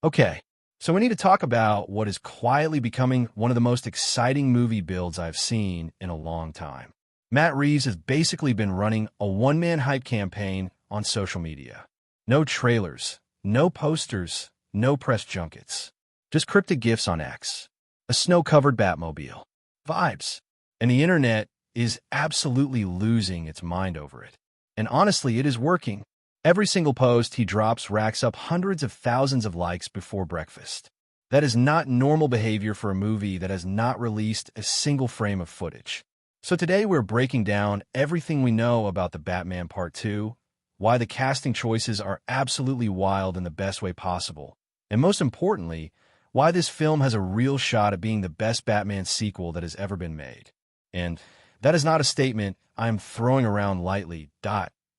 Okay, so we need to talk about what is quietly becoming one of the most exciting movie builds I've seen in a long time. Matt Reeves has basically been running a one-man hype campaign on social media. No trailers, no posters, no press junkets. Just cryptic GIFs on X. A snow-covered Batmobile. Vibes. And the internet is absolutely losing its mind over it. And honestly, it is working. Every single post he drops racks up hundreds of thousands of likes before breakfast. That is not normal behavior for a movie that has not released a single frame of footage. So today we're breaking down everything we know about The Batman Part 2, why the casting choices are absolutely wild in the best way possible, and most importantly, why this film has a real shot at being the best Batman sequel that has ever been made. And that is not a statement I'm throwing around lightly.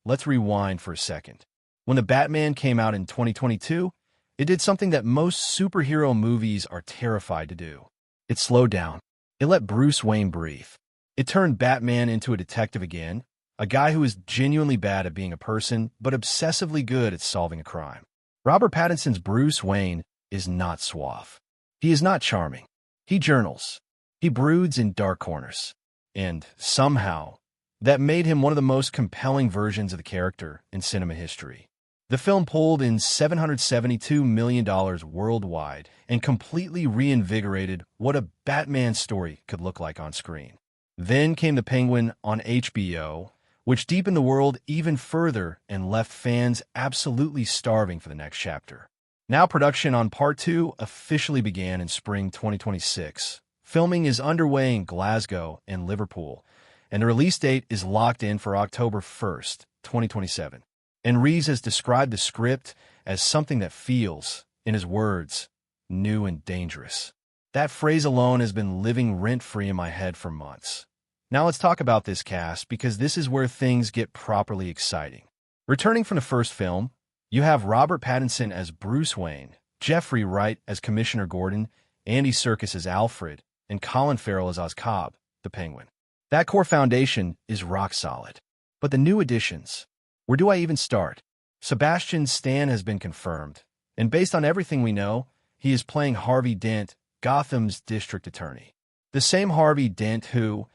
Let's rewind for a second. When The Batman came out in 2022, it did something that most superhero movies are terrified to do. It slowed down. It let Bruce Wayne breathe. It turned Batman into a detective again, a guy who is genuinely bad at being a person, but obsessively good at solving a crime. Robert Pattinson's Bruce Wayne is not suave. He is not charming. He journals. He broods in dark corners. And somehow, that made him one of the most compelling versions of the character in cinema history. The film pulled in $772 million worldwide and completely reinvigorated what a Batman story could look like on screen. Then came The Penguin on HBO, which deepened the world even further and left fans absolutely starving for the next chapter. Now production on Part 2 officially began in spring 2026. Filming is underway in Glasgow and Liverpool, and the release date is locked in for October 1st, 2027. And Reeves has described the script as something that feels, in his words, new and dangerous. That phrase alone has been living rent-free in my head for months. Now let's talk about this cast, because this is where things get properly exciting. Returning from the first film, you have Robert Pattinson as Bruce Wayne, Jeffrey Wright as Commissioner Gordon, Andy Serkis as Alfred, and Colin Farrell as Cobb, the Penguin. That core foundation is rock solid. But the new additions, where do I even start? Sebastian Stan has been confirmed, and based on everything we know, he is playing Harvey Dent, Gotham's district attorney. The same Harvey Dent who,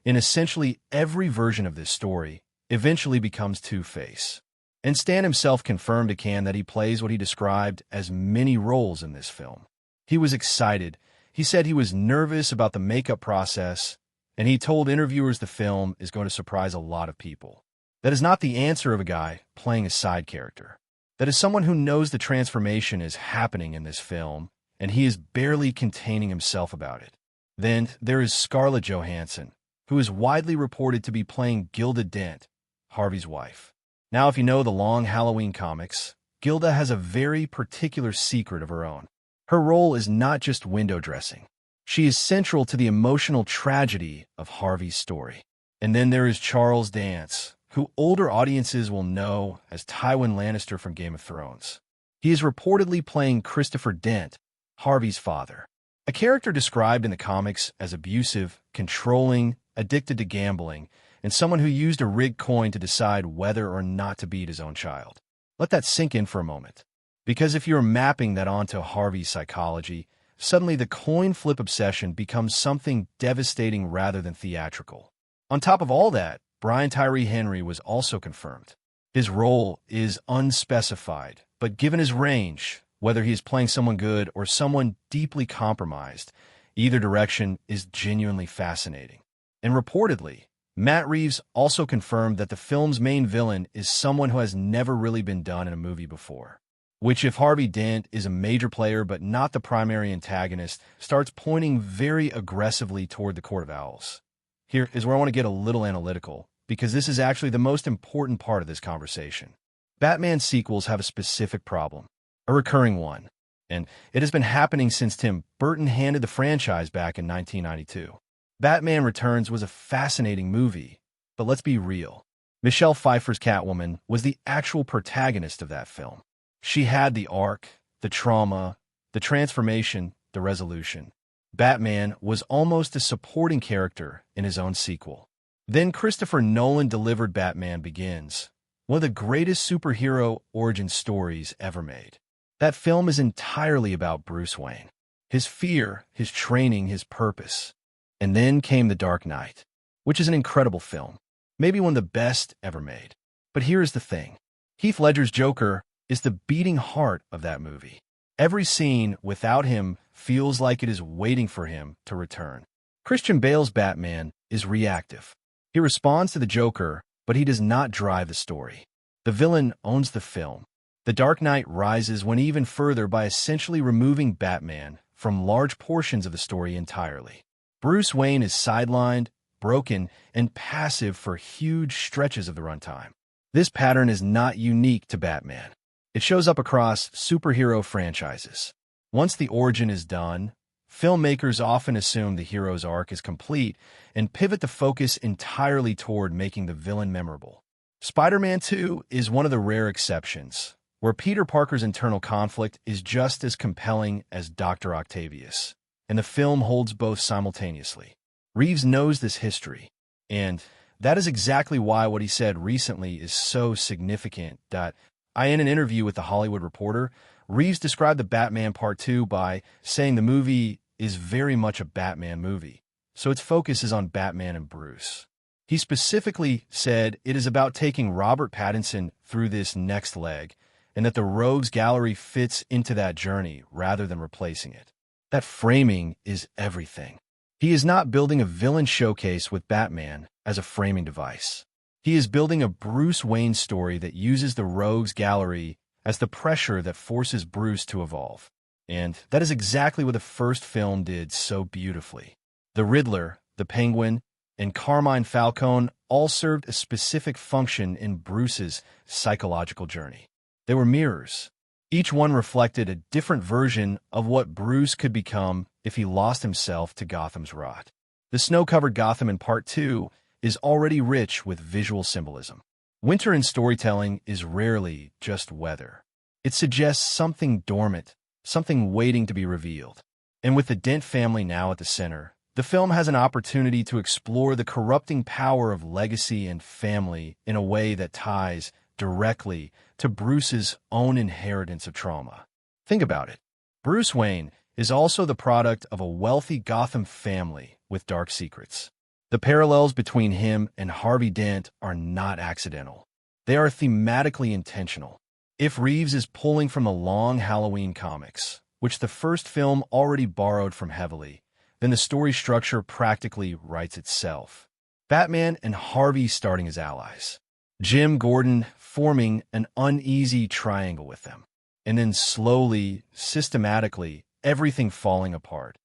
in essentially every version of this story, eventually becomes Two-Face. And Stan himself confirmed to Cannes that he plays what he described as many roles in this film. He was excited. He said he was nervous about the makeup process, and he told interviewers the film is going to surprise a lot of people. That is not the answer of a guy playing a side character. That is someone who knows the transformation is happening in this film, and he is barely containing himself about it. Then there is Scarlett Johansson, who is widely reported to be playing Gilda Dent, Harvey's wife. Now, if you know the Long Halloween comics, Gilda has a very particular secret of her own. Her role is not just window dressing. She is central to the emotional tragedy of Harvey's story. And then there is Charles Dance, who older audiences will know as Tywin Lannister from Game of Thrones. He is reportedly playing Christopher Dent, Harvey's father, a character described in the comics as abusive, controlling, addicted to gambling, and someone who used a rigged coin to decide whether or not to beat his own child. Let that sink in for a moment. Because if you're mapping that onto Harvey's psychology, suddenly the coin flip obsession becomes something devastating rather than theatrical. On top of all that, Brian Tyree Henry was also confirmed. His role is unspecified, but given his range, whether he is playing someone good or someone deeply compromised, either direction is genuinely fascinating. And reportedly, Matt Reeves also confirmed that the film's main villain is someone who has never really been done in a movie before. Which, if Harvey Dent is a major player but not the primary antagonist, starts pointing very aggressively toward the Court of Owls. Here is where I want to get a little analytical, because this is actually the most important part of this conversation. Batman sequels have a specific problem, a recurring one, and it has been happening since Tim Burton handed the franchise back in 1992. Batman Returns was a fascinating movie, but let's be real. Michelle Pfeiffer's Catwoman was the actual protagonist of that film. She had the arc, the trauma, the transformation, the resolution. Batman was almost a supporting character in his own sequel. Then Christopher Nolan delivered Batman Begins, one of the greatest superhero origin stories ever made. That film is entirely about Bruce Wayne, his fear, his training, his purpose. And then came The Dark Knight, which is an incredible film, maybe one of the best ever made. But here's the thing. Heath Ledger's Joker is the beating heart of that movie. Every scene without him feels like it is waiting for him to return. Christian Bale's Batman is reactive. He responds to the Joker, but he does not drive the story. The villain owns the film. The Dark Knight rises when even further by essentially removing Batman from large portions of the story entirely. Bruce Wayne is sidelined, broken, and passive for huge stretches of the runtime. This pattern is not unique to Batman. It shows up across superhero franchises. Once the origin is done, filmmakers often assume the hero's arc is complete and pivot the focus entirely toward making the villain memorable. Spider-Man 2 is one of the rare exceptions, where Peter Parker's internal conflict is just as compelling as Dr. Octavius, and the film holds both simultaneously. Reeves knows this history, and that is exactly why what he said recently is so significant. In an interview with The Hollywood Reporter, Reeves described the Batman Part 2 by saying the movie is very much a Batman movie, so its focus is on Batman and Bruce. He specifically said it is about taking Robert Pattinson through this next leg, and that the Rogues Gallery fits into that journey rather than replacing it. That framing is everything. He is not building a villain showcase with Batman as a framing device. He is building a Bruce Wayne story that uses the Rogues Gallery as the pressure that forces Bruce to evolve. And that is exactly what the first film did so beautifully. The Riddler, the Penguin, and Carmine Falcone all served a specific function in Bruce's psychological journey. They were mirrors. Each one reflected a different version of what Bruce could become if he lost himself to Gotham's rot. The snow-covered Gotham in Part 2 is already rich with visual symbolism. Winter in storytelling is rarely just weather. It suggests something dormant, something waiting to be revealed. And with the Dent family now at the center, the film has an opportunity to explore the corrupting power of legacy and family in a way that ties directly to Bruce's own inheritance of trauma. Think about it. Bruce Wayne is also the product of a wealthy Gotham family with dark secrets. The parallels between him and Harvey Dent are not accidental. They are thematically intentional. If Reeves is pulling from the long Halloween comics, which the first film already borrowed from heavily, then the story structure practically writes itself. Batman and Harvey starting as allies. Jim Gordon forming an uneasy triangle with them. And then slowly, systematically, everything falling apart.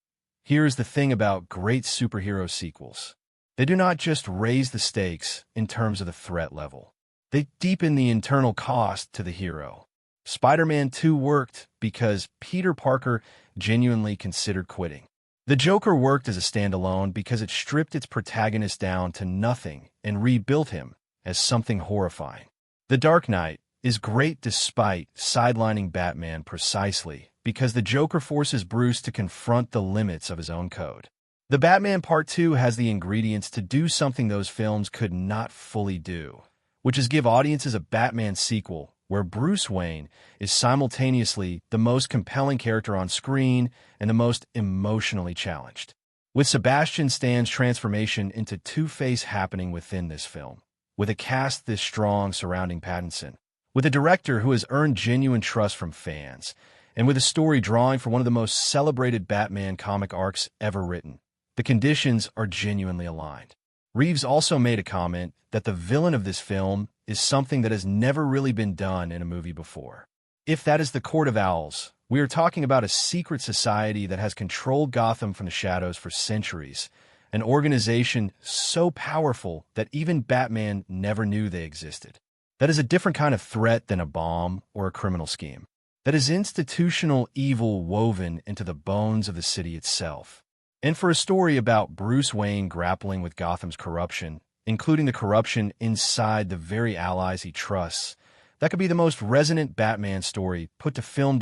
Here's the thing about great superhero sequels. They do not just raise the stakes in terms of the threat level. They deepen the internal cost to the hero. Spider-Man 2 worked because Peter Parker genuinely considered quitting. The Joker worked as a standalone because it stripped its protagonist down to nothing and rebuilt him as something horrifying. The Dark Knight is great despite sidelining Batman precisely because the Joker forces Bruce to confront the limits of his own code. The Batman Part 2 has the ingredients to do something those films could not fully do, which is give audiences a Batman sequel where Bruce Wayne is simultaneously the most compelling character on screen and the most emotionally challenged. With Sebastian Stan's transformation into Two-Face happening within this film, with a cast this strong surrounding Pattinson, with a director who has earned genuine trust from fans, and with a story drawing from one of the most celebrated Batman comic arcs ever written, the conditions are genuinely aligned. Reeves also made a comment that the villain of this film is something that has never really been done in a movie before. If that is the Court of Owls, we are talking about a secret society that has controlled Gotham from the shadows for centuries, an organization so powerful that even Batman never knew they existed. That is a different kind of threat than a bomb or a criminal scheme. That is institutional evil woven into the bones of the city itself. And for a story about Bruce Wayne grappling with Gotham's corruption, including the corruption inside the very allies he trusts, that could be the most resonant Batman story put to film.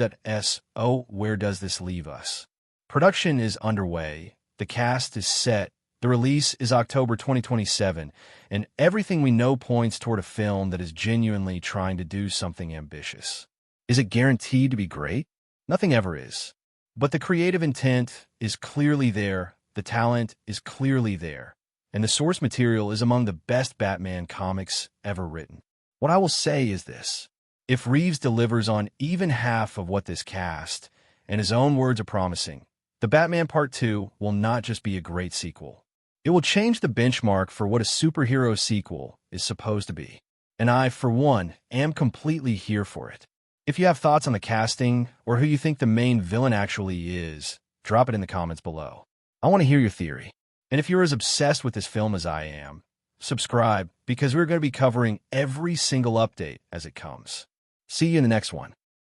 Where does this leave us? Production is underway, the cast is set, the release is October 2027, and everything we know points toward a film that is genuinely trying to do something ambitious. Is it guaranteed to be great? Nothing ever is. But the creative intent is clearly there, the talent is clearly there, and the source material is among the best Batman comics ever written. What I will say is this: if Reeves delivers on even half of what this cast and his own words are promising, The Batman Part 2 will not just be a great sequel. It will change the benchmark for what a superhero sequel is supposed to be. And I, for one, am completely here for it. If you have thoughts on the casting or who you think the main villain actually is, drop it in the comments below. I want to hear your theory. And if you're as obsessed with this film as I am, subscribe because we're going to be covering every single update as it comes. See you in the next one.